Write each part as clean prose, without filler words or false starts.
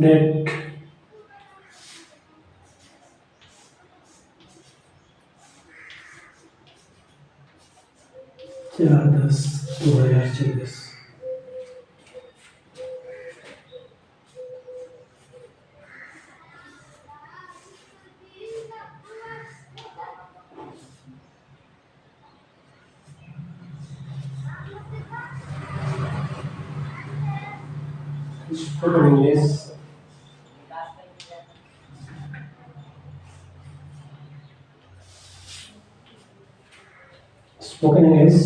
Date 4/10/2024। Spoken English. Spoken English.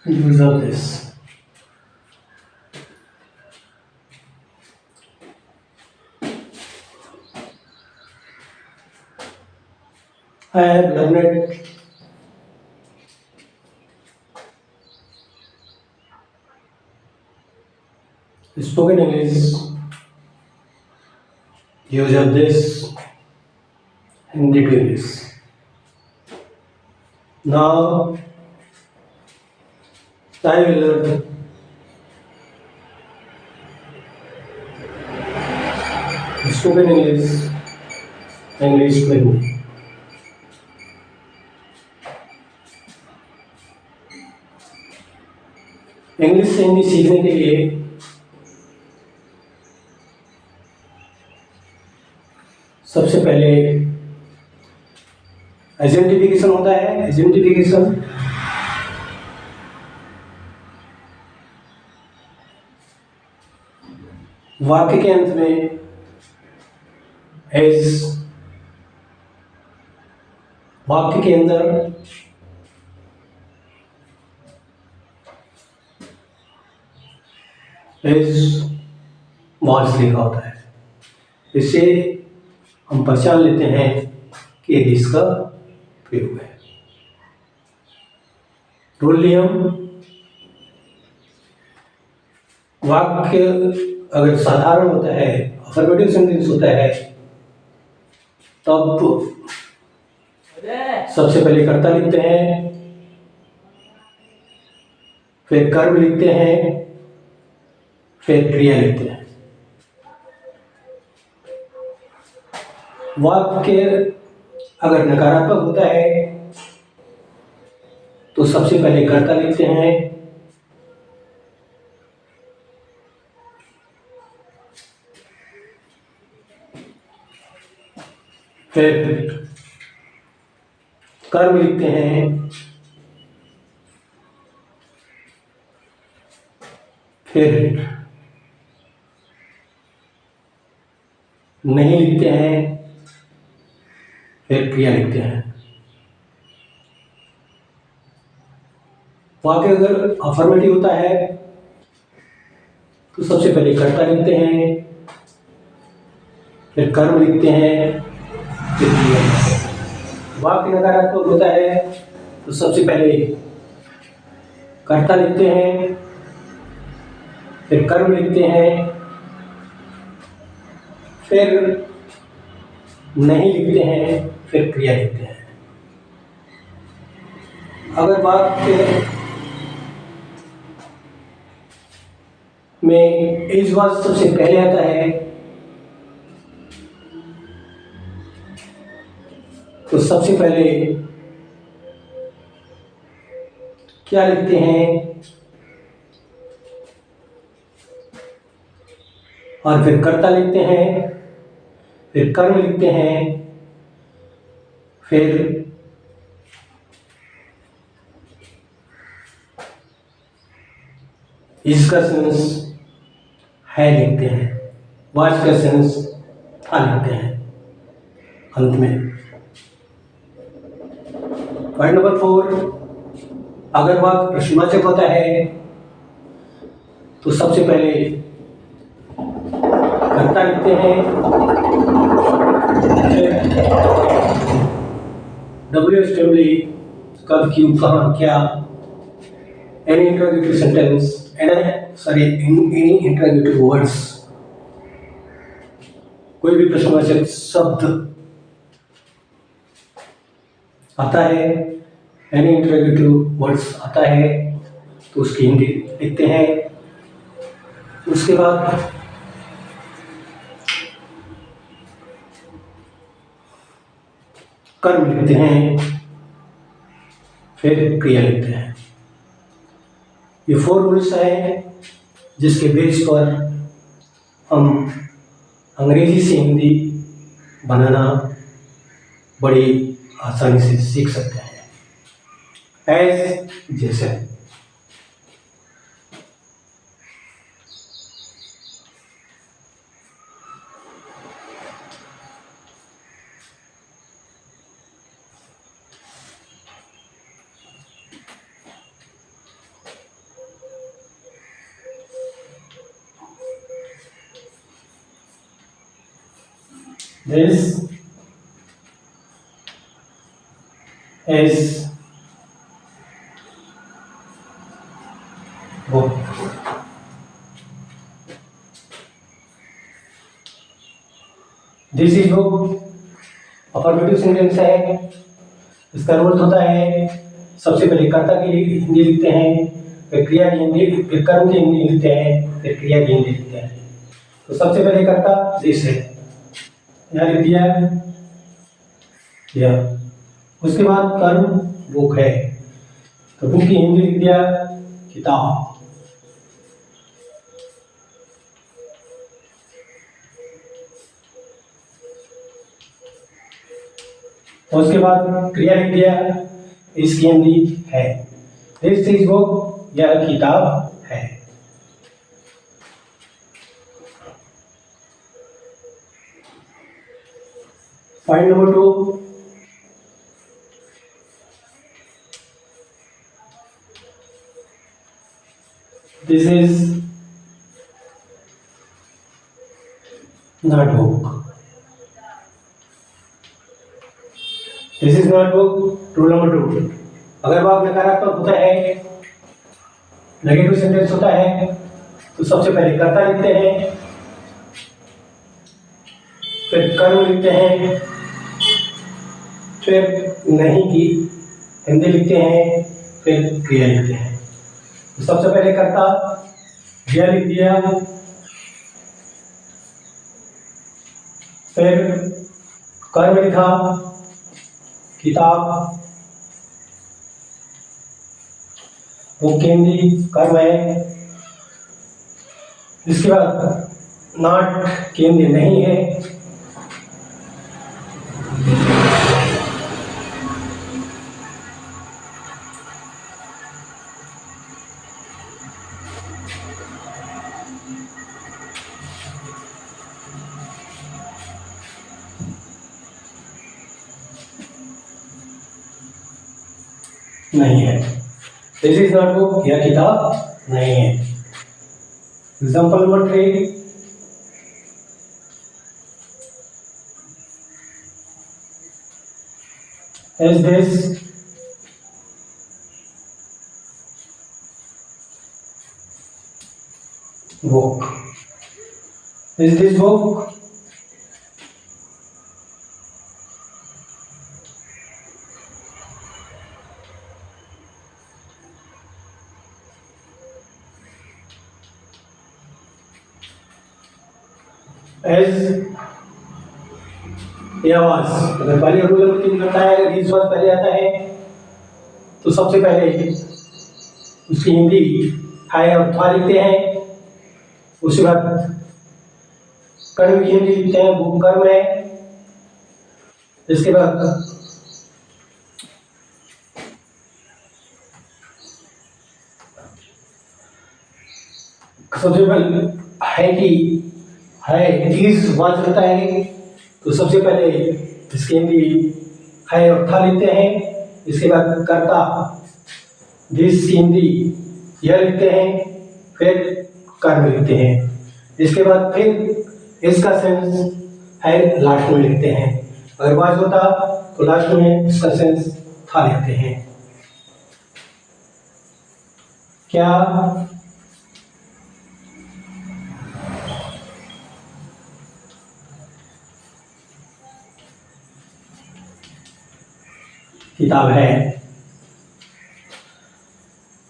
Use of this. I have learned spoken English. Use of this Hindi to English. Now I will learn spoken English, English to Hindi. English से हिंदी सीखने के लिए सबसे पहले identification होता है। Identification वाक्य के अंत में एज, वाक्य के अंदर एज वॉज लिखा होता है। इससे हम पहचान लेते हैं कि ये इसका प्रयोग है। रूल नियम, वाक्य अगर साधारण होता है, अफर्मेटिव सेंटेंस होता है, तब सबसे पहले कर्ता लिखते हैं, फिर कर्म लिखते हैं, फिर क्रिया लिखते हैं। वाक्य अगर नकारात्मक होता है तो सबसे पहले कर्ता लिखते हैं, फिर कर्म लिखते हैं, फिर नहीं लिखते हैं, फिर क्रिया लिखते हैं। वाक्य अगर अफर्मेटिव होता है तो सबसे पहले कर्ता लिखते हैं, फिर कर्म लिखते हैं, फिर क्रिया लिखते हैं। वाक्य नकारात्मक होता है तो सबसे पहले कर्ता लिखते हैं, फिर कर्म लिखते हैं, फिर नहीं लिखते हैं, फिर क्रिया लिखते हैं। अगर वाक्य में इस बात सबसे पहले आता है तो सबसे पहले क्या लिखते हैं और फिर कर्ता लिखते हैं, फिर कर्म लिखते हैं, फिर इसका सेंस है लिखते हैं, वाच का सेंस था लिखते हैं अंत में। पॉइंट नंबर 4, अगर वाक्य प्रश्नवाचक होता है तो सबसे पहले कर्ता लिखते हैं, WHW कब, क्यों, कहाँ, क्या, any interrogative sentence, any interrogative words कोई भी प्रश्नवाचक शब्द आता है, एनी इंटरोगेटिव वर्ड्स आता है, तो उसकी हिंदी लिखते हैं। उसके बाद कर्म लिखते हैं, फिर क्रिया लिखते हैं। ये 4 रूल्स हैं जिसके बेस पर हम अंग्रेजी से हिंदी बनाना बड़ी आसानी से सीख सकते हैं। एज जैसे, this is book. This is book affirmative sentence है। इसका रूल होता है, सबसे पहले कर्ता की हिंदी लिखते हैं, फिर क्रिया की हिंदी, फिर कर्म की हिंदी लिखते हैं, फिर क्रिया की हिंदी लिखते हैं। तो सबसे पहले कर्ता दिस है, यहाँ लिख दिया या। उसके बाद कर्म बुक है, तो बुक की हिंदी लिख दिया किताब। उसके बाद क्रिया लिख दिया, इसकी हिंदी है। दिस इज बुक, यह किताब है। Point number 2, this is not book. This is not book. Rule number 2, अगर वाक्य नकारात्मक होता है, नेगेटिव सेंटेंस होता है, तो सबसे पहले कर्ता लिखते हैं, फिर कर्म लिखते हैं, फिर नहीं की हिंदी लिखते हैं, फिर क्रिया लिखते हैं। तो सबसे पहले कर्ता क्रिया लिख दिया, फिर कर्म लिखा किताब, वो केंद्रीय कर्म है। इसके बाद नॉट केंद्रीय नहीं है, नहीं है। दिस इज नॉट बुक, यह किताब नहीं है। Example number 3, is this book? Is this book? As या वाज, अगर पहले रूल नंबर 3 करता है, अगर इस वाज पहले आता है, तो सबसे पहले उसकी हिंदी है और था लिखते हैं। उसके बाद कर्म की हिंदी लिखते हैं, बुक कर्म है। इसके बाद सबसे पहले है कि है इज वाज रहता है, तो सबसे पहले इसकी हिंदी है और था लिखते हैं। इसके बाद कर्ता दिस की हिंदी यह लिखते हैं, फिर कर्म लिखते हैं। इसके बाद फिर इसका सेंस है लास्ट में लिखते हैं। अगर वाज होता तो लास्ट में इसका सेंस था लिखते हैं। क्या किताब है।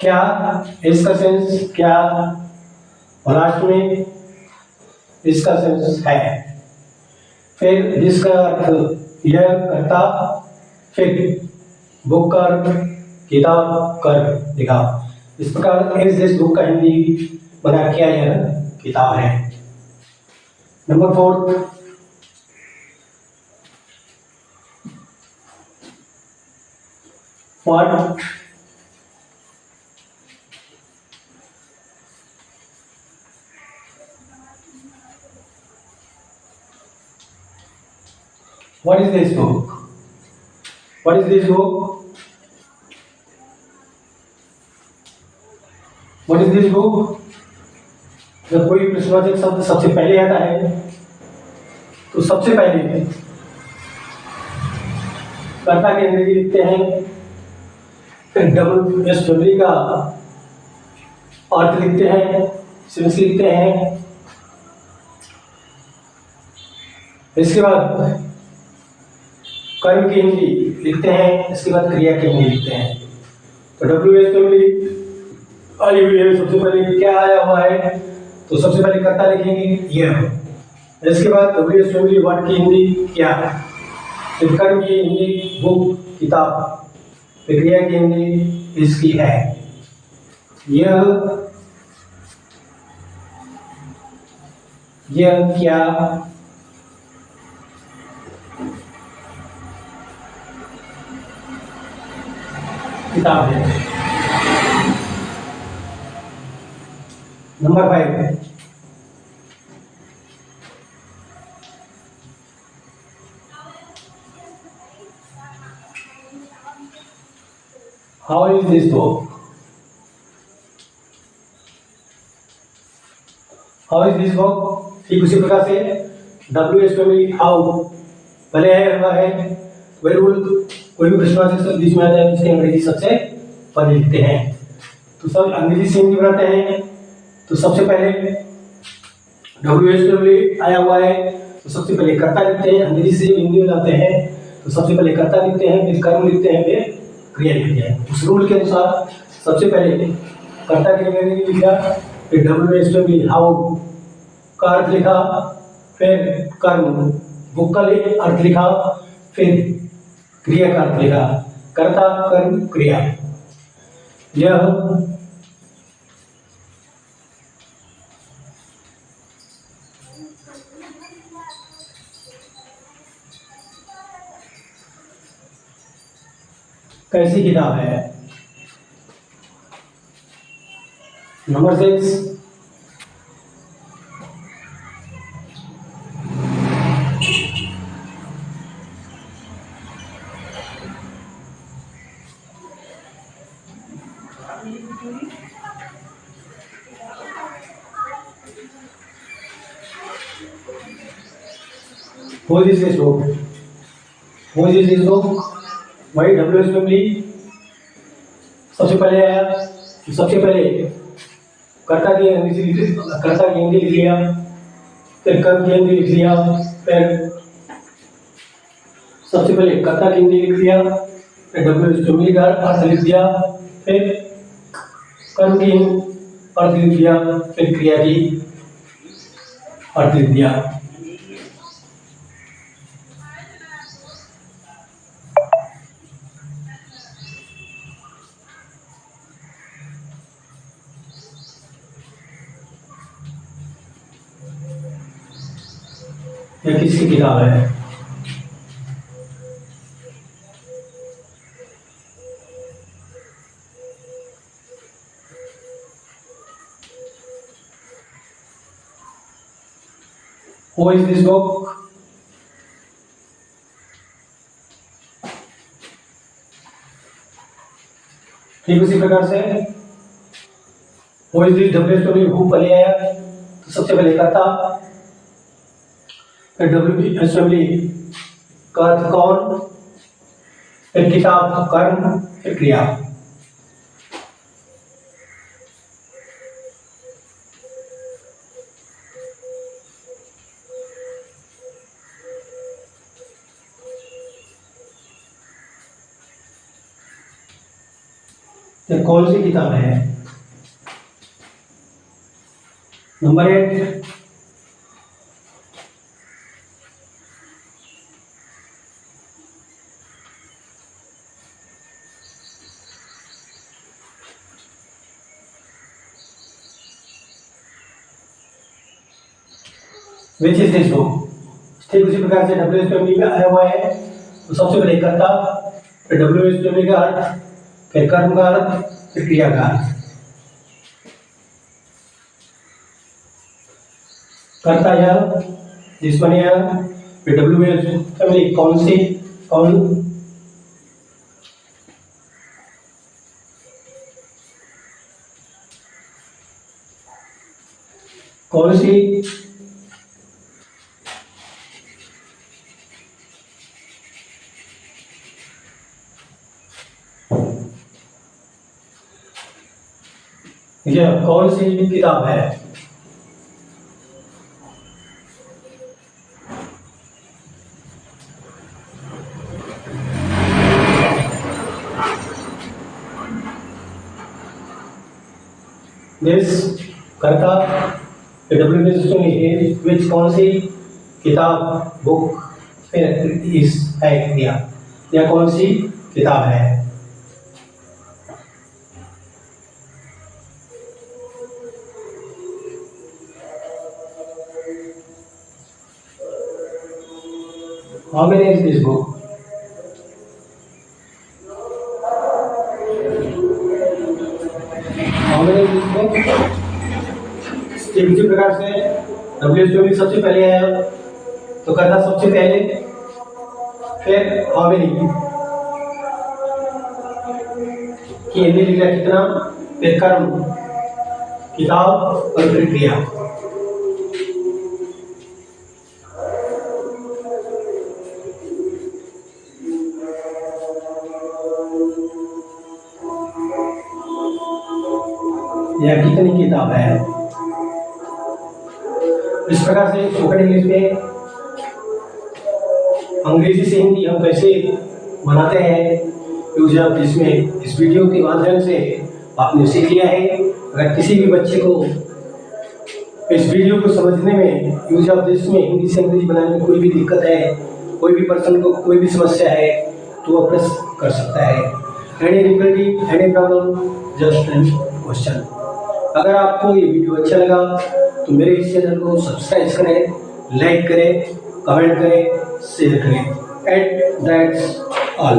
क्या इसका सेंस क्या, और लास्ट में इसका सेंस है। फिर जिसका अर्थ यह करता, फिर बुक का अर्थ किताब कर लिखा। इस प्रकार इस बुक का हिंदी बना क्या यह किताब है। Number 4, what what is this book? What is this book? What is this book? जब कोई प्रश्नवाचक शब्द सबसे पहले आता है तो सबसे पहले कर्ता की अंग्रेजी लिखते हैं, फिर WS का अर्थ लिखते हैं, सेंस लिखते हैं, इसके बाद कर्म की हिंदी लिखते हैं, इसके बाद क्रिया की हिंदी लिखते हैं। तो WS आई हुई है, सबसे पहले क्या आया हुआ है, तो सबसे पहले कर्ता लिखेंगे यह, इसके बाद WS वर्ड की हिंदी क्या, फिर कर्म की हिंदी बुक किताब, फिर क्रिया की हिंदी इसकी है। यह क्या किताब है। Number 5, how is this book? How is this book? ठीक उसी प्रकार से WS हाउ पहले आया हुआ है, कोई भी प्रश्नवाचक शब्द बीच में आ जाए उसकी अंग्रेजी सबसे पहले लिखते हैं। तो सब अंग्रेजी से हिंदी बनाते हैं, तो सबसे पहले WS आया हुआ है तो सबसे पहले कर्ता लिखते हैं, अंग्रेजी से हिंदी में लाते हैं तो सबसे पहले कर्ता लिखते हैं, फिर कर्म लिखते हैं, फिर क्रिया लिखते हैं। उस रूल के अनुसार सबसे पहले कर्ता की अंग्रेजी लिखा, फिर WS हाउ का अर्थ लिखा, फिर कर्म बुक का अर्थ लिखा, फिर क्रिया का अर्थ लिखा, कर्ता कर्म क्रिया। यह कैसी किताब है। Number 6, Who is this book? Who is this book? वही WS सबसे पहले आया, तो सबसे पहले कर्ता की हिंदी लिख लिया, फिर कर्म की हिंदी लिख लिया, फिर सबसे पहले कर्ता की हिंदी लिख लिया, फिर WS का अर्थ लिख दिया, फिर कर्म की अर्थ लिख दिया, फिर क्रिया की अर्थ लिख दिया। यह किसकी किताब है? Who is this book? ठीक उसी प्रकार से Who is this WS who पहले आया, तो सबसे पहले कर्ता, फिर WS का अर्थ कौन, फिर किताब कर्म, फिर क्रिया। ये कौन सी किताब है? Number 8, which is this book. ठीक उसी प्रकार से डब्ल्यू एस फैमिली में आया हुआ है, तो सबसे पहले कर्ता, फिर डब्ल्यू एस फैमिली का अर्थ, फिर कर्म का अर्थ, फिर क्रिया का अर्थ। कर्ता यह, जिसमें यह, फिर डब्ल्यू एस फैमिली कौन सी, कौन सी, यह कौन सी किताब है? दिस कर्ता, विच कौन सी किताब, बुक, फिर इस है क्रिया, यह कौन सी किताब है? How many is this book? How many is this book? इसी प्रकार से डब्ल्यू सबसे पहले आया, तो करता सबसे पहले, फिर हाउ मेनी कि हिंदी लिख रहा कितना, फिर कर्म, किताब और फिर क्रिया। यह कितनी किताब है? इस प्रकार से स्पोकन इंग्लिश में अंग्रेजी से हिंदी हम कैसे बनाते हैं, यूजर जिसमें इस वीडियो के माध्यम से आपने सीख लिया है। अगर किसी भी बच्चे को इस वीडियो को समझने में, यूज ऑफ दिस में हिंदी से अंग्रेजी बनाने में कोई भी दिक्कत है, कोई भी पर्सन को कोई भी समस्या है, तो वो प्रश्न कर सकता है। Any difficulty, any problem, just any question. अगर आपको ये वीडियो अच्छा लगा तो मेरे इस चैनल को सब्सक्राइब करें, लाइक करें, कमेंट करें, शेयर करें। And that's all.